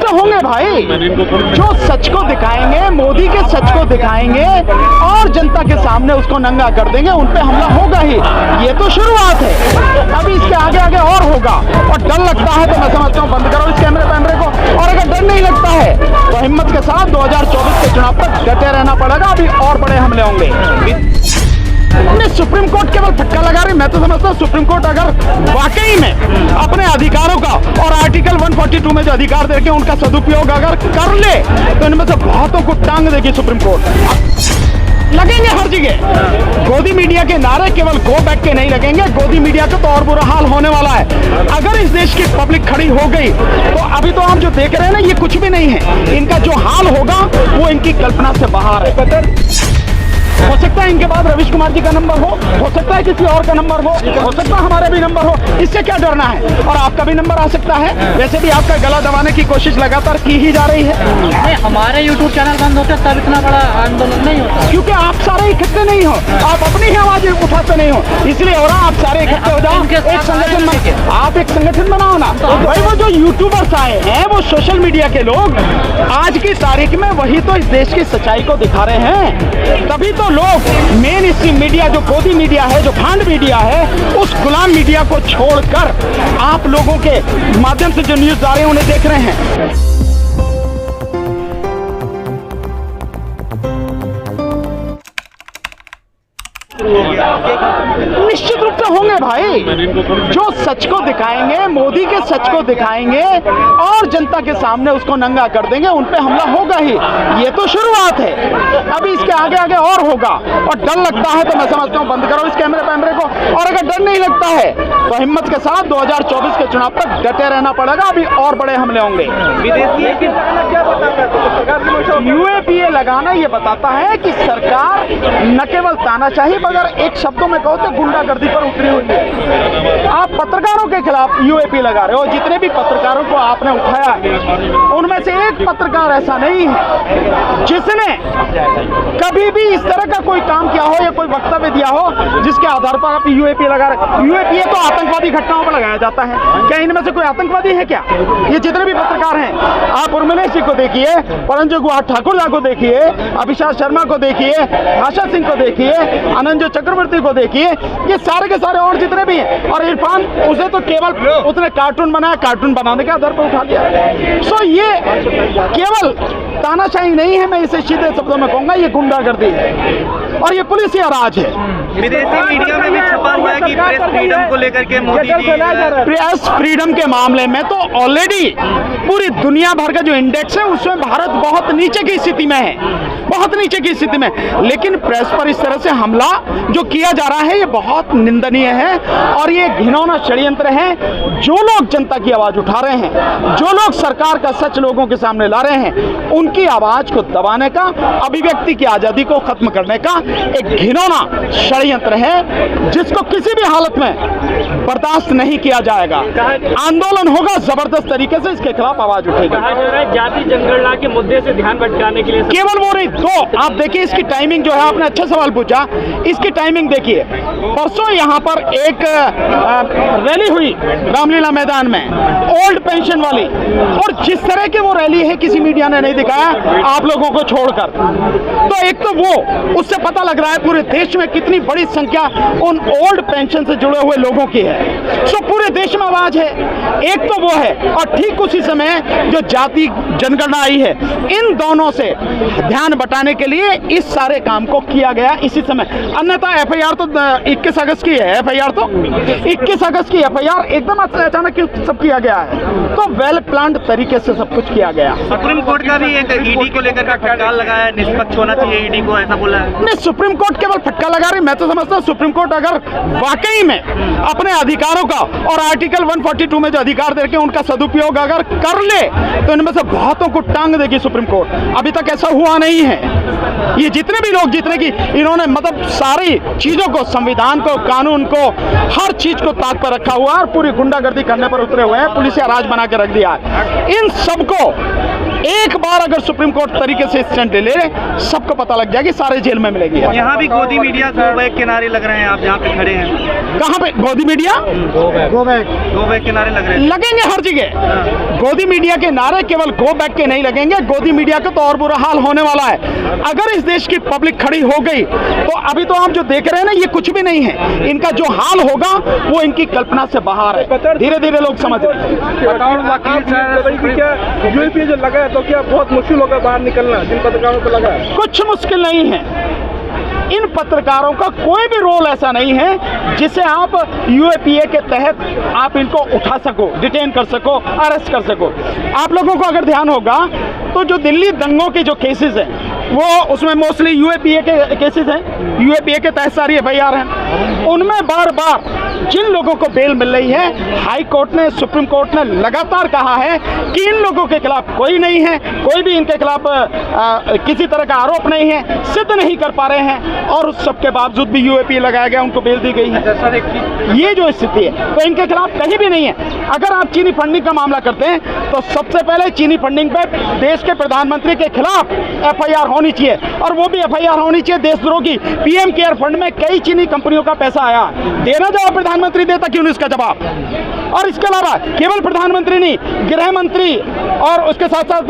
निश्चित होंगे भाई, जो सच को दिखाएंगे, मोदी के सच को दिखाएंगे और जनता के सामने उसको नंगा कर देंगे, उन पे हमला होगा ही। ये तो शुरुआत है, अभी इसके आगे आगे और होगा। और डर लगता है तो मैं समझता हूँ बंद करो इस कैमरे को, और अगर डर नहीं लगता है तो हिम्मत के साथ 2024 के चुनाव तक डटे रहना पड़ेगा, अभी और बड़े हमले होंगे। सुप्रीम कोर्ट केवल फटका लगा रही, मैं तो समझता हूँ सुप्रीम कोर्ट अगर वाकई में अपने अधिकारों का और आर्टिकल 142 में जो अधिकार देके उनका सदुपयोग अगर कर ले तो इनमें से बहुतों को टांग देगी सुप्रीम कोर्ट। लगेंगे हर जगह गोदी मीडिया के नारे, केवल गो बैक के नहीं लगेंगे, गोदी मीडिया का तो और बुरा हाल होने वाला है। अगर इस देश की पब्लिक खड़ी हो गई तो अभी तो हम जो देख रहे हैं ना, ये कुछ भी नहीं है। इनका जो हाल होगा वो इनकी कल्पना से बाहर है। हो सकता है इनके बाद रविश कुमार जी का नंबर हो सकता है किसी और का नंबर हो सकता है हमारा भी नंबर हो, इससे क्या डरना है। और आपका भी नंबर आ सकता है, वैसे भी आपका गला दबाने की कोशिश लगातार की ही जा रही है। नहीं, हमारे यूट्यूब चैनल बंद होते तब इतना बड़ा आंदोलन नहीं होता, क्योंकि आप सारे इकट्ठे नहीं हो, आप अपनी ही आवाज उठाते नहीं हो, इसलिए हो रहा। आप सारे इकट्ठे हो जाओ, एक संगठन, आप एक संगठन बनाओ ना भाई। वो जो यूट्यूबर्स आए हैं, वो सोशल मीडिया के लोग, आज की तारीख में वही तो इस देश की सच्चाई को दिखा रहे हैं। तभी तो लोग मेन स्ट्रीम मीडिया, जो गोदी मीडिया है, जो भांड मीडिया है, उस गुलाम मीडिया को छोड़कर आप लोगों के माध्यम से जो न्यूज आ रहे हैं उन्हें देख रहे हैं। निश्चित रूप से होंगे भाई, जो सच को दिखाएंगे, मोदी के सच को दिखाएंगे और जनता के सामने उसको नंगा कर देंगे, उन पे हमला होगा ही। ये तो शुरुआत है, अभी इसके आगे आगे और होगा। और डर लगता है तो मैं समझता हूँ बंद करो इस कैमरे को, और अगर डर नहीं लगता है तो हिम्मत के साथ 2024 के चुनाव तक डटे रहना पड़ेगा, अभी और बड़े हमले होंगे। यूएपीए लगाना ये बताता है कि सरकार न केवल तानाशाही मगर एक शब्दों में कहो तो गुंडागर्दी पर उतरी हुई है। आप पत्रकारों के खिलाफ यूएपी लगा रहे हो, जितने भी पत्रकारों को आपने उठाया उनमें से एक पत्रकार ऐसा नहीं है जिसने कभी भी इस तरह का कोई काम किया हो या कोई वक्तव्य दिया हो जिसके आधार पर आप यूएपी लगा रहे। यूएपी तो आतंकवादी घटनाओं पर लगाया जाता है, क्या इनमें से कोई आतंकवादी है क्या? ये जितने भी पत्रकार हैं, आप उर्मिलेश जी को देखिए, परंजो गुहा ठाकुर को देखिए, अभिषेक शर्मा को देखिए, आशा सिंह को देखिए, अनंजो चक्रवर्ती को देखिए, ये सारे के सारे और जितने भी हैं। और इरफान, उसे तो केवल उसने कार्टून बनाया, कार्टून बनाने के आधार पर उठा लिया। सो ये केवल तानाशाही नहीं है, मैं इसे सीधे शब्दों में कहूंगा, ये गुंडागर्दी है और ये पुलिस या राज है। विदेशी मीडिया में भी छपा हुआ है कि प्रेस फ्रीडम को लेकर के मोदी जी, प्रेस फ्रीडम के मामले में तो ऑलरेडी पूरी दुनिया भर का जो इंडेक्स है उसमें भारत बहुत नीचे की स्थिति में है, बहुत नीचे की स्थिति में। लेकिन प्रेस पर इस तरह से हमला जो किया जा रहा है ये बहुत निंदनीय है और ये घिनौना षड्यंत्र है। जो लोग जनता की आवाज उठा रहे हैं, जो लोग सरकार का सच लोगों के सामने ला रहे हैं, उनकी आवाज को दबाने का, अभिव्यक्ति की आजादी को खत्म करने का एक घिनौना षड्यंत्र है जिसको किसी भी हालत में बर्दाश्त नहीं किया जाएगा। आंदोलन होगा, जबरदस्त तरीके से इसके खिलाफ आवाज उठेगी। जाति जनगणना के मुद्दे से ध्यान भटकाने के लिए केवल वो नहीं तो आप देखिए इसकी टाइमिंग जो है, आपने अच्छा सवाल पूछा, इसकी टाइमिंग देखिए। परसों यहाँ पर एक रैली हुई रामलीला मैदान में, ओल्ड पेंशन वाली, और जिस तरह की वो रैली है किसी मीडिया ने नहीं दिखाया आप लोगों को छोड़कर। तो एक तो वो, उससे पता लग रहा है पूरे देश में कितनी बड़ी संख्या उन ओल्ड पेंशन से जुड़े हुए लोगों की है। सो पूरे देश में आवाज है, एक तो वो है, और ठीक उसी समय जो जाति जनगणना आई है, इन दोनों से ध्यान बटाने के लिए इस सारे काम को किया गया इसी समय। अन्यथा एफआईआर तो 21 अगस्त की है, एफआईआर तो 21 अगस्त की एफआईआर एकदम अचानक सब किया गया है। तो वेल प्लान्ड तरीके से सब कुछ किया गया। सुप्रीम कोर्ट का भी एक ईडी को लेकर का फटकार लगाया, निष्पक्ष होना चाहिए ईडी को, ऐसा बोला है। नहीं, सुप्रीम कोर्ट केवल फटका लगा रही, मैं तो समझता हूँ सुप्रीम कोर्ट अगर वाकई में अपने अधिकारों का और आर्टिकल 142 में जो अधिकार देके उनका सदुपयोग अगर कर ले तो इनमें से बहुतों को टांग देगी सुप्रीम कोर्ट। अभी तक ऐसा हुआ नहीं है। ये जितने भी लोग, जितने की इन्होंने मतलब सारी चीजों को, संविधान को, कानून को, हर चीज को ताक पर रखा हुआ है और पूरी गुंडागर्दी करने पर उतरे हुए हैं, पुलिस या राज बना के रख दिया है। इन सबको एक बार अगर सुप्रीम कोर्ट तरीके से स्टैंड ले ले, सबको पता लग जाएगी, सारे जेल में मिलेगी। यहाँ भी गोदी मीडिया गो बैक के नारे लग रहे हैं, आप जहाँ पे खड़े हैं। कहाँ पे गोदी मीडिया? गो बैक के नारे लग रहे हैं। लगेंगे हर जगह। गोदी मीडिया के नारे केवल गो बैक के नहीं लगेंगे, गोदी मीडिया का तो और बुरा हाल होने वाला है। अगर इस देश की पब्लिक खड़ी हो गई तो अभी तो आप जो देख रहे हैं ना, ये कुछ भी नहीं है। इनका जो हाल होगा वो इनकी कल्पना से बाहर है। धीरे धीरे लोग समझ रहे हैं। यूएपी जो लगा है तो क्या बहुत मुश्किल होगा बाहर निकलना जिन पत्रकारों को लगा है? कुछ मुश्किल नहीं है। इन पत्रकारों का कोई भी रोल ऐसा नहीं है जिसे आप यूएपीए के तहत आप इनको उठा सको, डिटेन कर सको, अरेस्ट कर सको। आप लोगों को अगर ध्यान होगा तो जो दिल्ली दंगों के जो केसेस हैं वो उसमें मोस्टली यूएपीए के केसेस हैं, यूएपीए के तहत सारी एफआईआर हैं। उनमें बार बार जिन लोगों को बेल मिल रही है, हाई कोर्ट ने, सुप्रीम कोर्ट ने लगातार कहा है कि इन लोगों के खिलाफ कोई नहीं है, कोई भी इनके खिलाफ किसी तरह का आरोप नहीं है, सिद्ध नहीं कर पा रहे हैं, और उस सब के बावजूद भी यूएपीए लगाया गया, उनको बेल दी गई है। ये जो स्थिति है तो इनके खिलाफ कहीं भी नहीं है। अगर आप चीनी फंडिंग का मामला करते हैं तो सबसे पहले चीनी फंडिंग पे देश के प्रधानमंत्री के खिलाफ एफआईआर होनी चाहिए, और वो भी एफआईआर होनी चाहिए देशद्रोह की। पीएम केयर फंड में कई चीनी कंपनियों का पैसा आया, देना जवाब प्रधानमंत्री देता, क्यों नहीं इसका जवाब? और इसके अलावा केवल प्रधानमंत्री नहीं, गृह मंत्री और उसके साथ साथ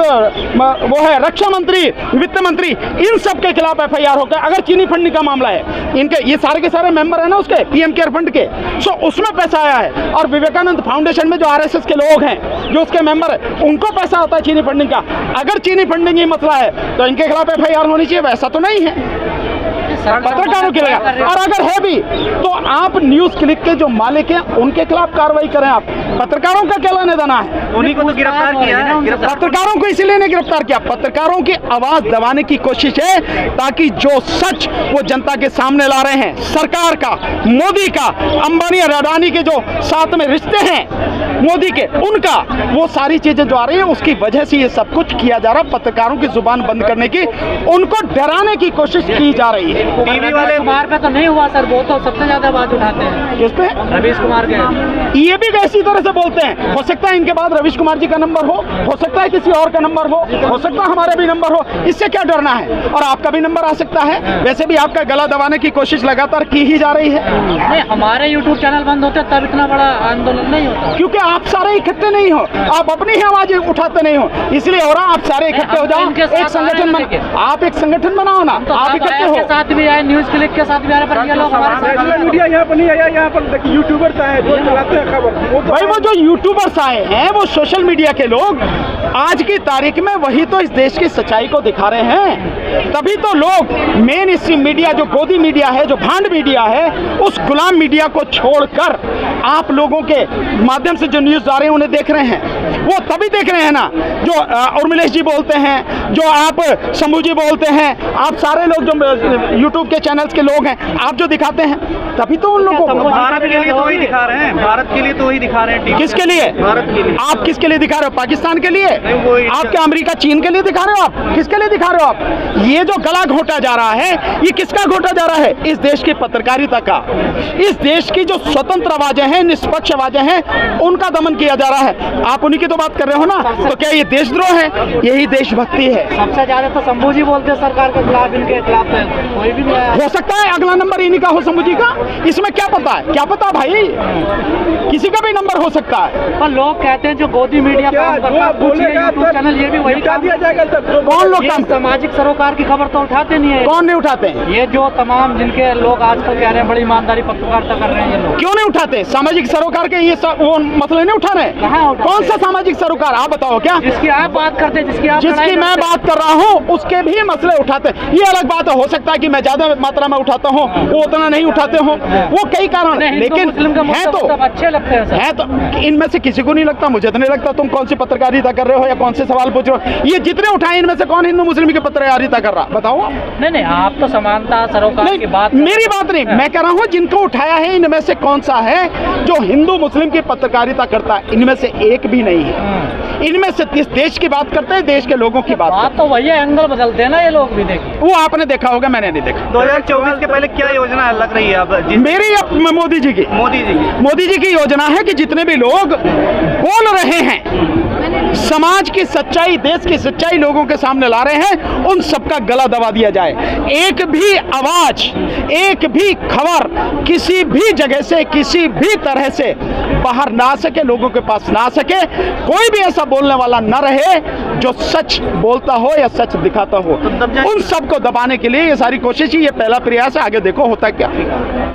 वो है रक्षा मंत्री, वित्त मंत्री, इन सब के खिलाफ एफआईआर हो गया। अगर चीनी फंडिंग का मामला है, इनके ये सारे के सारे मेंबर है ना उसके पीएम केयर फंड के, सो उसमें पैसा आया है। और विवेकानंद फाउंडेशन में जो आरएसएस के लोग हैं, जो उसके मेंबर है, उनको पैसा आता है चीनी फंडिंग का। अगर चीनी फंडिंग ही मसला है तो इनके खिलाफ एफआईआर होनी चाहिए, वैसा तो नहीं है पत्रकारों के लगा। और अगर है भी तो आप न्यूज क्लिक के जो मालिक हैं उनके खिलाफ कार्रवाई करें। आप पत्रकारों का क्या लेने देना है? उन्हीं को तो गिरफ्तार किया है। पत्रकारों को इसीलिए नहीं गिरफ्तार किया, पत्रकारों की आवाज दबाने की कोशिश है ताकि जो सच वो जनता के सामने ला रहे हैं, सरकार का, मोदी का, अंबानी और अडानी के जो साथ में रिश्ते हैं मोदी के, उनका, वो सारी चीजें जो आ रही है उसकी वजह से ये सब कुछ किया जा रहा है। पत्रकारों की जुबान बंद करने की, उनको डराने की कोशिश की जा रही है। टीवी वाले कुमार पे तो नहीं हुआ सर, वो तो सबसे ज्यादा आवाज उठाते हैं। किस पे? रवीश कुमार के। ये भी इसी तरह से बोलते हैं। हो सकता है इनके बाद रवीश कुमार जी का नंबर हो सकता है किसी और का नंबर हो सकता है हमारा भी नंबर हो। इससे क्या डरना है? और आपका भी नंबर आ सकता है। वैसे भी आपका गला दबाने की कोशिश लगातार की ही जा रही है। नहीं, हमारे यूट्यूब चैनल बंद होते तब इतना बड़ा आंदोलन नहीं होता, क्योंकि आप सारे इकट्ठे नहीं हो, आप अपनी ही आवाज उठाते नहीं हो, इसलिए हो रहा। आप सारे इकट्ठे हो जाओ, एक संगठन बनाओ, आप एक संगठन बनाओ ना, आप इकट्ठे हो। साथ भी आए, न्यूज क्लिक के साथ भी आ रहे, पर ये लोग हमारे सोशल मीडिया यहाँ पर नहीं आया, यहाँ पर देखिए यूट्यूबर्स आए जो चलाते हैं खबर। भाई वो जो यूट्यूबर्स आए हैं, वो सोशल मीडिया के लोग आज की तारीख में वही तो इस देश की सच्चाई को दिखा रहे हैं। तभी तो लोग मेन स्ट्रीम मीडिया, जो गोदी मीडिया है, जो भांड मीडिया है, उस गुलाम मीडिया को छोड़कर आप लोगों के माध्यम से जो न्यूज आ रहे हैं उन्हें देख रहे हैं। वो तभी देख रहे हैं ना जो उर्मिलेश जी बोलते हैं, जो आप शंभू जी बोलते हैं, आप सारे लोग जो यूट्यूब के चैनल्स के लोग हैं, आप जो दिखाते हैं, तभी तो उन लोगों को। भारत के लिए तो वही दिखा रहे हैं, भारत के लिए तो वही दिखा रहे हैं। किसके लिए? भारत के लिए। आप किसके लिए दिखा रहे हो? पाकिस्तान के लिए? आप क्या अमेरिका, चीन के लिए दिखा रहे हो? आप किसके लिए दिखा रहे हो? आप ये जो गला घोटा जा रहा है, ये किसका घोटा जा रहा है? इस देश की पत्रकारिता का, इस देश की जो स्वतंत्र आवाजें हैं, निष्पक्ष आवाजें हैं, उनका दमन किया जा रहा है। आप उन्हीं की तो बात कर रहे हो ना, तो क्या ये देशद्रोह है? यही देशभक्ति है। सबसे ज्यादा तो शंभू जी बोलते हैं सरकार के खिलाफ, इनके खिलाफ कोई भी नहीं आया। हो सकता है अगला नंबर इन्हीं का हो, शंभू जी का। इसमें क्या पता है? क्या पता भाई, किसी का भी नंबर हो सकता है। पर लोग कहते हैं जो गोदी मीडिया काम करता है, यूट्यूब चैनल, ये भी वही काम दिया जाएगा सर। कौन लोग काम? सामाजिक सरोकार की खबर तो उठाते नहीं है। कौन नहीं उठाते हैं? ये जो तमाम जिनके लोग आजकल कह रहे हैं बड़ी ईमानदारी पत्रकारिता कर रहे हैं, ये लोग क्यों नहीं उठाते? सामाजिक सरोकार के ये वो मसले नहीं उठा रहे? कहाँ उठाते? कौन सा सामाजिक सरोकार? आप बताओ। क्या जिसकी आप बात करते हैं, जिसकी मैं बात कर रहा हूँ उसके भी मसले उठाते हैं। ये अलग बात है, हो सकता है कि मैं ज्यादा मात्रा में उठाता हूँ, वो उतना नहीं उठाते हो, वो कई कारण, लेकिन है तो अच्छे लगते हैं। है तो इनमें से किसी को नहीं लगता, मुझे तो नहीं लगता। तुम कौन सी पत्रकारिता कर रहे हो या कौन से सवाल पूछ रहे हो? ये जितने उठाए इनमें से कौन हिंदू मुस्लिम की पत्रकारिता कर रहा? बताओ। नहीं, आप तो समानता सरोकार की बात, मेरी बात नहीं, मैं कह रहा हूँ जिनको उठाया है इनमें से कौन सा है जो हिंदू मुस्लिम की पत्रकारिता करता है? इनमें से एक भी नहीं है। इनमें से इस देश की बात करते हैं, देश के लोगों की बात तो वही एंगल बदलते हैं ना ये लोग भी। देखिए वो आपने देखा होगा, मैंने नहीं देखा। 2024 के पहले क्या योजना लग रही है अब? मेरी मोदी जी की योजना है कि जितने भी लोग बोल रहे हैं, समाज की सच्चाई, देश की सच्चाई लोगों के सामने ला रहे हैं, उन सबका गला दबा दिया जाए। एक भी आवाज, एक भी खबर किसी भी जगह से, किसी भी तरह से बाहर ना आ सके, लोगों के पास ना आ सके। कोई भी ऐसा बोलने वाला ना रहे जो सच बोलता हो या सच दिखाता हो। उन सबको दबाने के लिए ये सारी कोशिश ही, ये पहला प्रयास है। आगे देखो होता क्या।